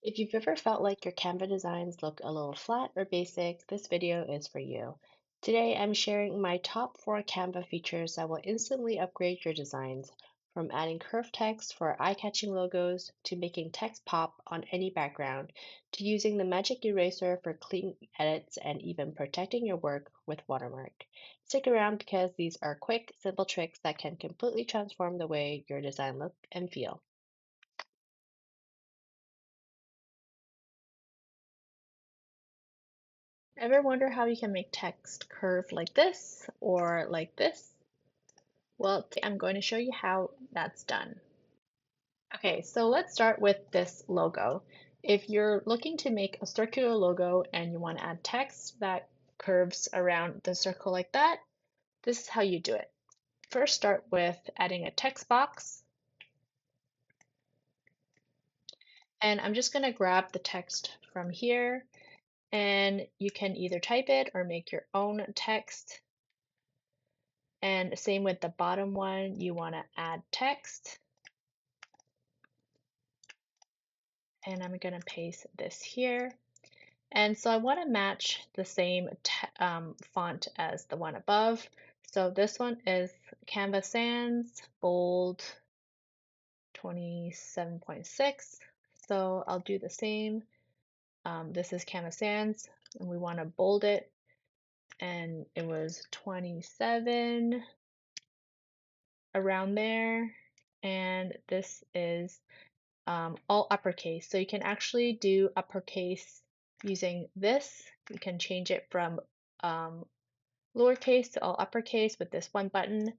If you've ever felt like your Canva designs look a little flat or basic, this video is for you. Today, I'm sharing my top 4 Canva features that will instantly upgrade your designs, from adding curved text for eye-catching logos to making text pop on any background, to using the magic eraser for clean edits and even protecting your work with Watermark. Stick around because these are quick, simple tricks that can completely transform the way your design look and feel. Ever wonder how you can make text curve like this or like this? Well, today I'm going to show you how that's done. Okay, so let's start with this logo. If you're looking to make a circular logo and you want to add text that curves around the circle like that, this is how you do it. First, start with adding a text box, and I'm just going to grab the text from here, and you can either type it or make your own text. And same with the bottom one, you want to add text. And I'm going to paste this here. And so I want to match the same font as the one above. So this one is Canva Sans, bold 27.6. So I'll do the same. This is Canva Sans, and we want to bold it. And it was 27 around there. And this is all uppercase. So you can actually do uppercase using this. You can change it from lowercase to all uppercase with this one button.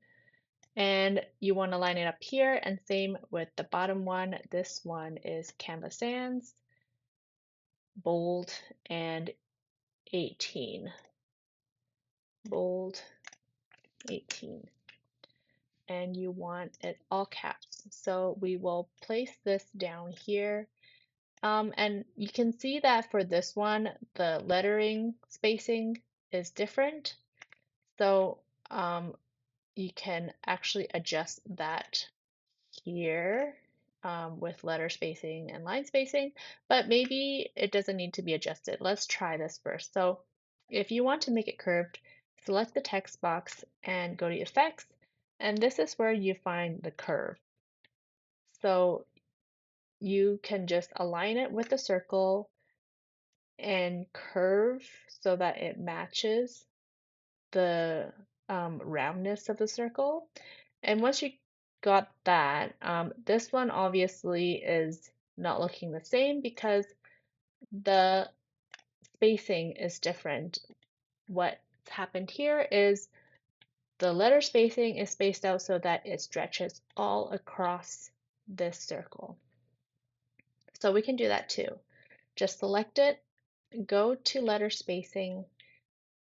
And you want to line it up here, and same with the bottom one. This one is Canva Sans, bold, and 18. Bold, 18. And you want it all caps. So we will place this down here. And you can see that for this one, the lettering spacing is different. So you can actually adjust that here with letter spacing and line spacing, but maybe it doesn't need to be adjusted. Let's try this first. So if you want to make it curved, select the text box and go to Effects, and this is where you find the curve. So you can just align it with the circle and curve so that it matches the roundness of the circle. And once you got that, this one obviously is not looking the same because the spacing is different. What's happened here is the letter spacing is spaced out so that it stretches all across this circle. So we can do that too. Just select it, go to letter spacing,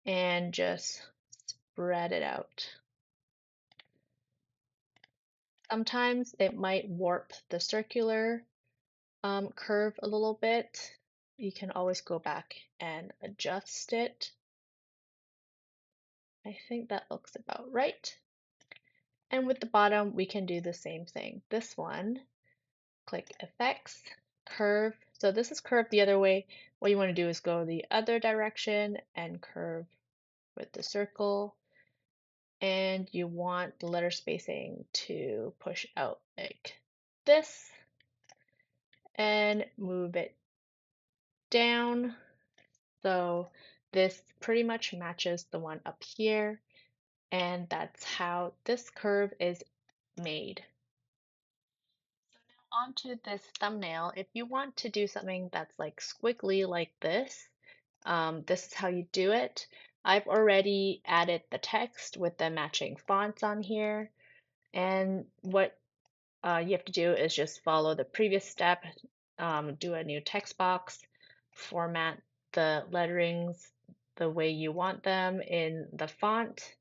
and just spread it out. Sometimes it might warp the circular curve a little bit. You can always go back and adjust it. I think that looks about right. And with the bottom, we can do the same thing. This one, click Effects, Curve. So this is curved the other way. What you want to do is go the other direction and curve with the circle. And you want the letter spacing to push out like this and move it down. So this pretty much matches the one up here, and that's how this curve is made. So now onto this thumbnail. If you want to do something that's like squiggly like this is how you do it. I've already added the text with the matching fonts on here, and what you have to do is just follow the previous step, do a new text box, format the letterings the way you want them in the font.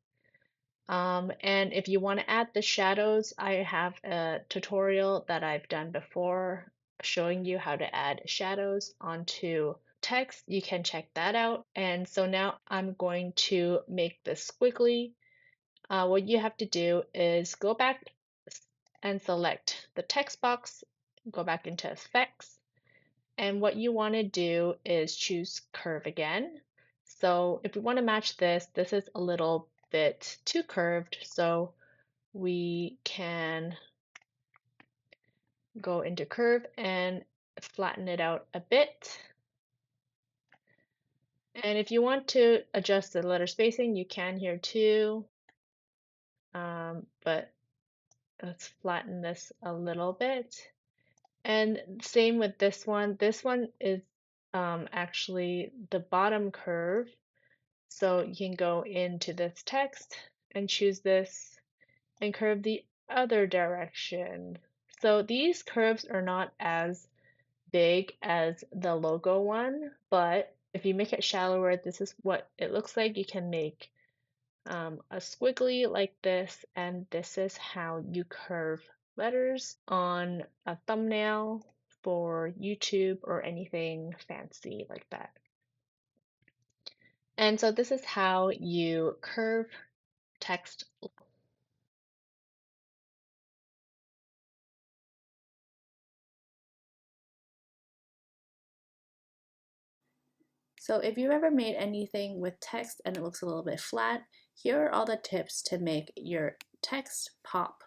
And if you want to add the shadows, I have a tutorial that I've done before showing you how to add shadows onto text. You can check that out. And so now I'm going to make this squiggly. What you have to do is go back and select the text box, go back into Effects, And what you want to do is choose curve again. So if we want to match this, this is a little bit too curved, so we can go into curve and flatten it out a bit. And if you want to adjust the letter spacing, you can here too. But let's flatten this a little bit. And same with this one. This one is actually the bottom curve. So you can go into this text and choose this and curve the other direction. So these curves are not as big as the logo one, but if you make it shallower, this is what it looks like. You can make a squiggly like this, and this is how you curve letters on a thumbnail for YouTube or anything fancy like that. And so this is how you curve text. So if you've ever made anything with text and it looks a little bit flat, here are all the tips to make your text pop.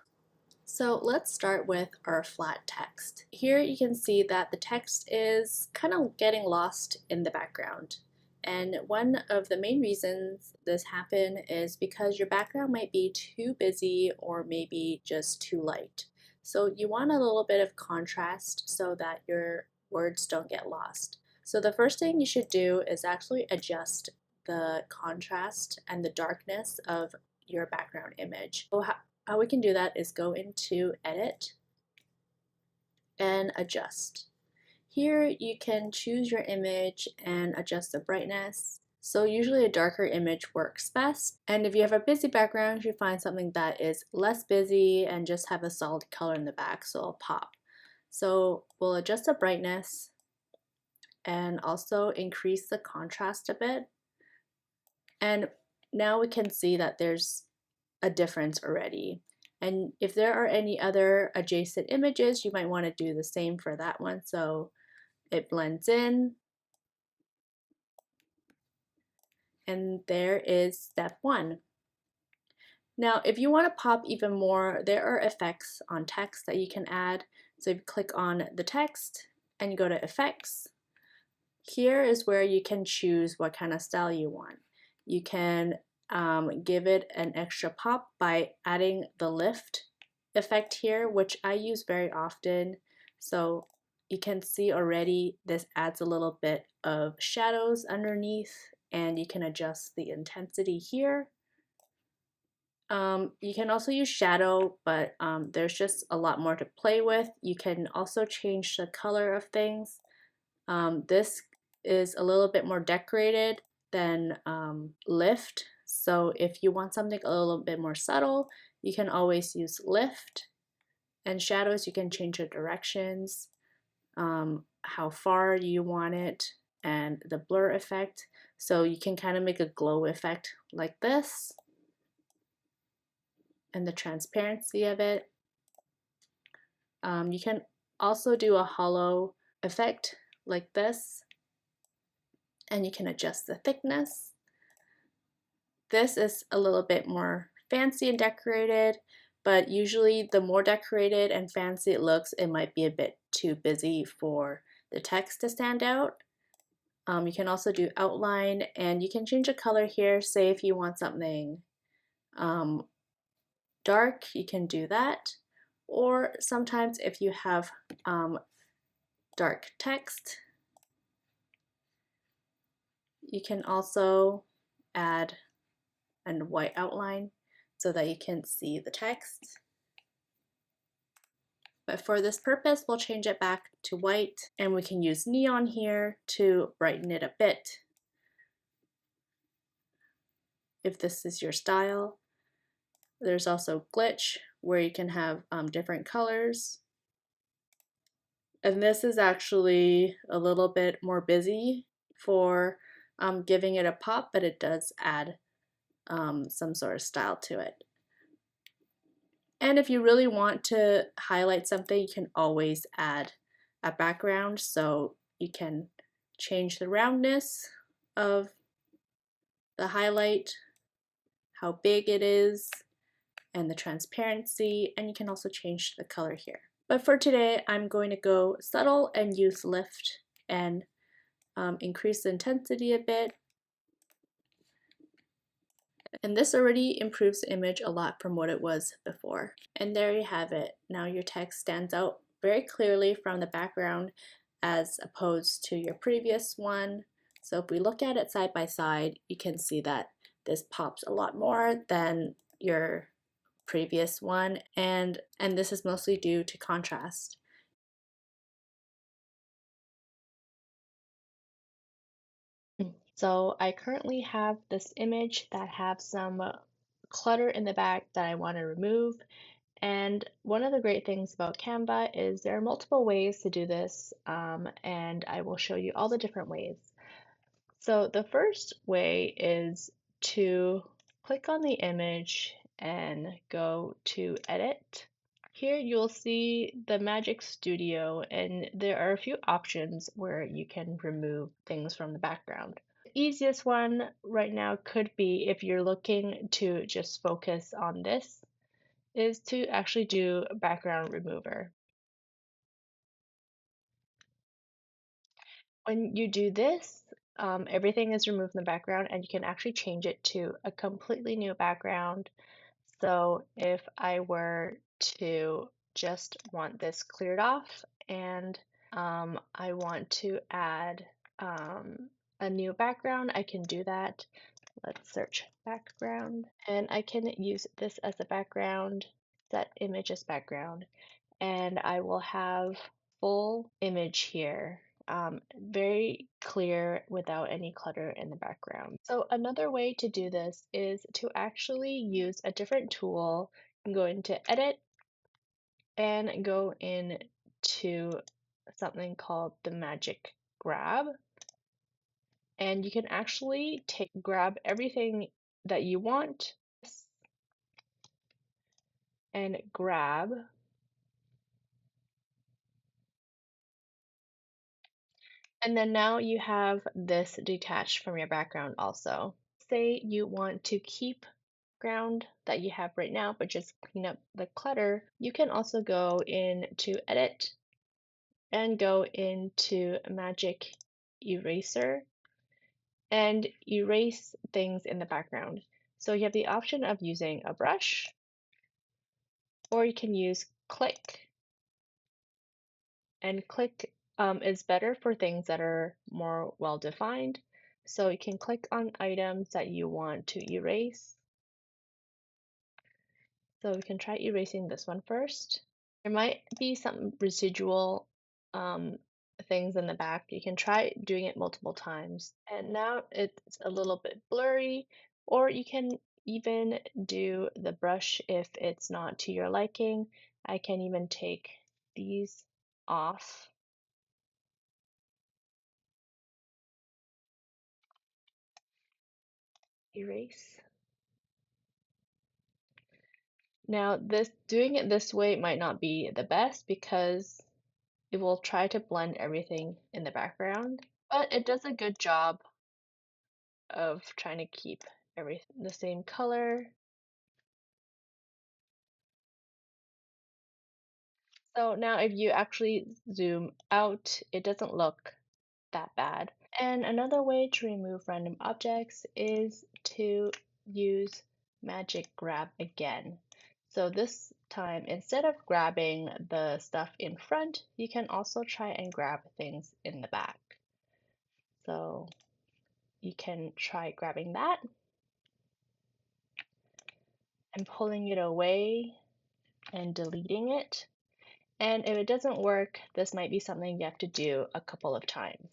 So let's start with our flat text. Here you can see that the text is kind of getting lost in the background. And one of the main reasons this happen is because your background might be too busy or maybe just too light. So you want a little bit of contrast so that your words don't get lost. So the first thing you should do is actually adjust the contrast and the darkness of your background image. So how we can do that is go into Edit and Adjust. Here you can choose your image and adjust the brightness. So usually a darker image works best. And if you have a busy background, you find something that is less busy and just have a solid color in the back, so it'll pop. So we'll adjust the brightness and also increase the contrast a bit. And now we can see that there's a difference already. And if there are any other adjacent images, you might want to do the same for that one so it blends in. And there is step one. Now, if you want to pop even more, there are effects on text that you can add. So if you click on the text and you go to effects, here is where you can choose what kind of style you want. You can give it an extra pop by adding the lift effect here, which I use very often. So you can see already this adds a little bit of shadows underneath, and you can adjust the intensity here. You can also use shadow, but there's just a lot more to play with. You can also change the color of things. This is a little bit more decorated than lift. So if you want something a little bit more subtle, you can always use lift. And shadows, you can change the directions, how far you want it, and the blur effect. So you can kind of make a glow effect like this, and the transparency of it. You can also do a hollow effect like this, and you can adjust the thickness. This is a little bit more fancy and decorated, but usually the more decorated and fancy it looks, it might be a bit too busy for the text to stand out. You can also do outline, and you can change the color here. Say if you want something dark, you can do that. Or sometimes if you have dark text, you can also add a white outline so that you can see the text. But for this purpose, we'll change it back to white, and we can use neon here to brighten it a bit if this is your style. There's also glitch where you can have different colors. And this is actually a little bit more busy for giving it a pop, but it does add some sort of style to it. And if you really want to highlight something, you can always add a background. So you can change the roundness of the highlight, how big it is, and the transparency, and you can also change the color here. But for today, I'm going to go subtle and use lift and increase the intensity a bit. And this already improves the image a lot from what it was before. And there you have it. Now your text stands out very clearly from the background as opposed to your previous one. So if we look at it side by side, you can see that this pops a lot more than your previous one, and this is mostly due to contrast. So I currently have this image that have some clutter in the back that I want to remove. And one of the great things about Canva is there are multiple ways to do this, and I will show you all the different ways. So the first way is to click on the image and go to Edit. Here you'll see the Magic Studio, and there are a few options where you can remove things from the background. The easiest one right now could be, if you're looking to just focus on this, is to actually do background remover. When you do this, everything is removed in the background and you can actually change it to a completely new background. So if I were to just want this cleared off and I want to add a new background, I can do that. Let's search background and I can use this as a background, set image as background, and I will have full image here, very clear without any clutter in the background. So another way to do this is to actually use a different tool. You can go into Edit and go into something called the Magic Grab. And you can actually grab everything that you want and grab. And then now you have this detached from your background also. Say you want to keep background that you have right now, but just clean up the clutter, you can also go into Edit and go into Magic Eraser and erase things in the background. So you have the option of using a brush, or you can use click. And click is better for things that are more well defined. So you can click on items that you want to erase. So we can try erasing this one first. There might be some residual um, things in the back. You can try doing it multiple times. And now it's a little bit blurry, or you can even do the brush if it's not to your liking. I can even take these off. Erase. Now, doing it this way might not be the best because it will try to blend everything in the background, but it does a good job of trying to keep everything the same color. So now if you actually zoom out, it doesn't look that bad. And another way to remove random objects is to use Magic Grab again. So this time, instead of grabbing the stuff in front, you can also try and grab things in the back. So you can try grabbing that and pulling it away and deleting it. And if it doesn't work, this might be something you have to do a couple of times.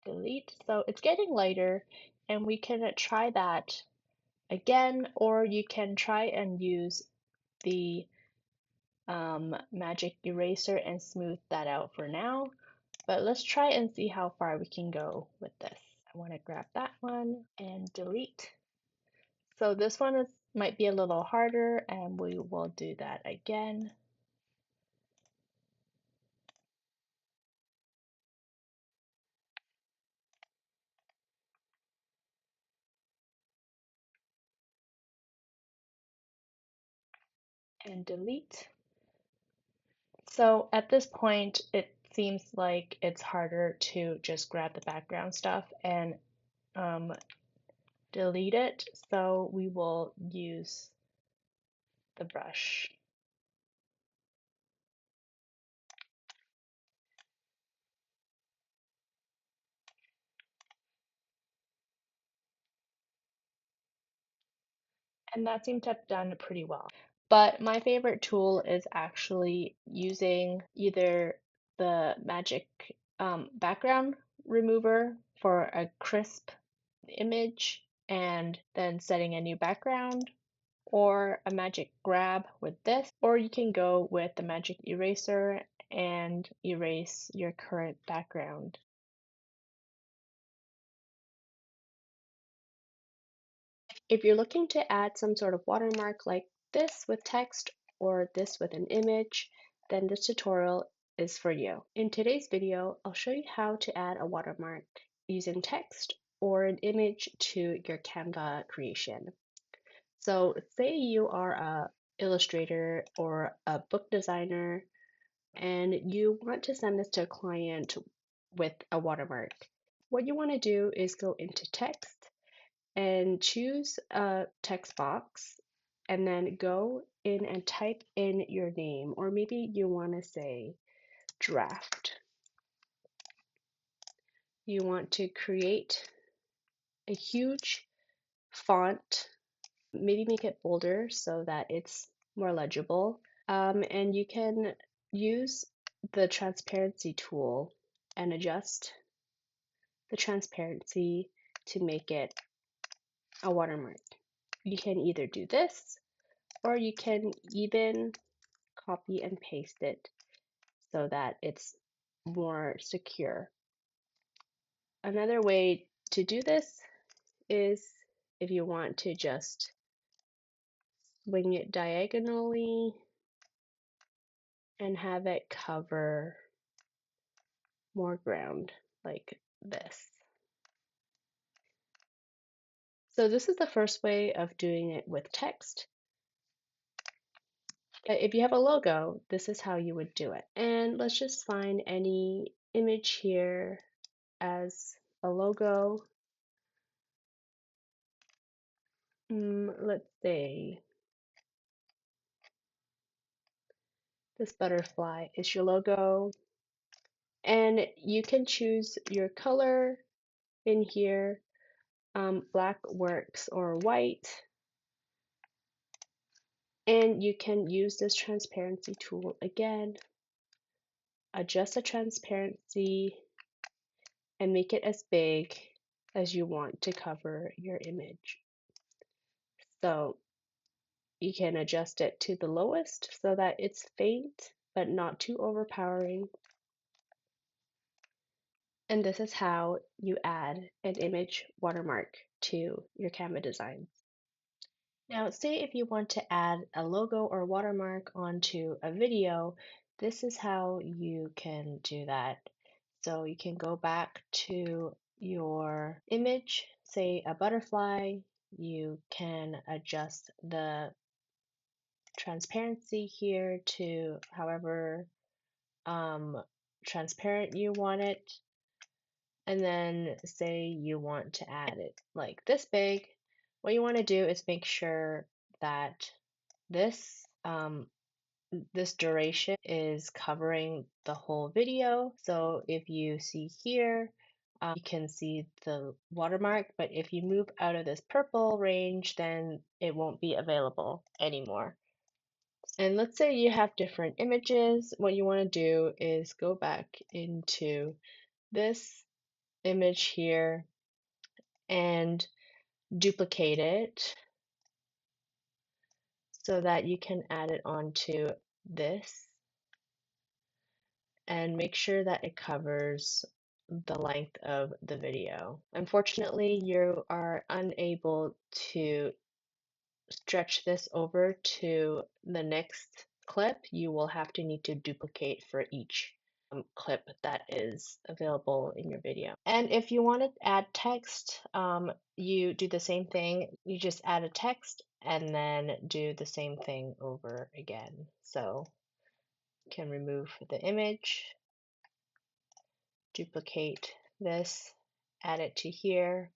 Delete. So it's getting lighter, and we can try that again, or you can try and use the magic eraser and smooth that out for now. But let's try and see how far we can go with this. I want to grab that one and delete. So this one might be a little harder, and we will do that again. And delete. So at this point, it seems like it's harder to just grab the background stuff and um, delete it. So we will use the brush. And that seemed to have done pretty well. But my favorite tool is actually using either the magic background remover for a crisp image and then setting a new background, or a magic grab with this, or you can go with the magic eraser and erase your current background. If you're looking to add some sort of watermark like this with text or this with an image, then this tutorial is for you. In today's video, I'll show you how to add a watermark using text or an image to your Canva creation. So say you are a illustrator or a book designer and you want to send this to a client with a watermark. What you want to do is go into text and choose a text box and then go in and type in your name, or maybe you want to say draft. You want to create a huge font, maybe make it bolder so that it's more legible. And you can use the transparency tool and adjust the transparency to make it a watermark. You can either do this or you can even copy and paste it so that it's more secure. Another way to do this is if you want to just swing it diagonally and have it cover more ground like this. So this is the first way of doing it with text. If you have a logo, this is how you would do it. And let's just find any image here as a logo. Let's say this butterfly is your logo. And you can choose your color in here. Black works or white. And you can use this transparency tool again, adjust the transparency, and make it as big as you want to cover your image. So you can adjust it to the lowest so that it's faint but not too overpowering. And this is how you add an image watermark to your Canva designs. Now, say if you want to add a logo or watermark onto a video, this is how you can do that. So you can go back to your image, say a butterfly, you can adjust the transparency here to however transparent you want it, and then say you want to add it like this big. What you want to do is make sure that this this duration is covering the whole video. So if you see here, you can see the watermark, but if you move out of this purple range, then it won't be available anymore. And let's say you have different images. What you want to do is go back into this image here and duplicate it so that you can add it onto this. and make sure that it covers the length of the video. Unfortunately, you are unable to stretch this over to the next clip. You will have to need to duplicate for each clip that is available in your video. And if you want to add text, you do the same thing. You just add a text and then do the same thing over again. So you can remove the image, duplicate this, add it to here,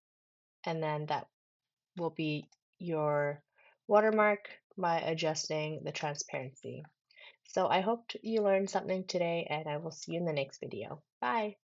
and then that will be your watermark by adjusting the transparency. So I hope you learned something today, and I will see you in the next video. Bye.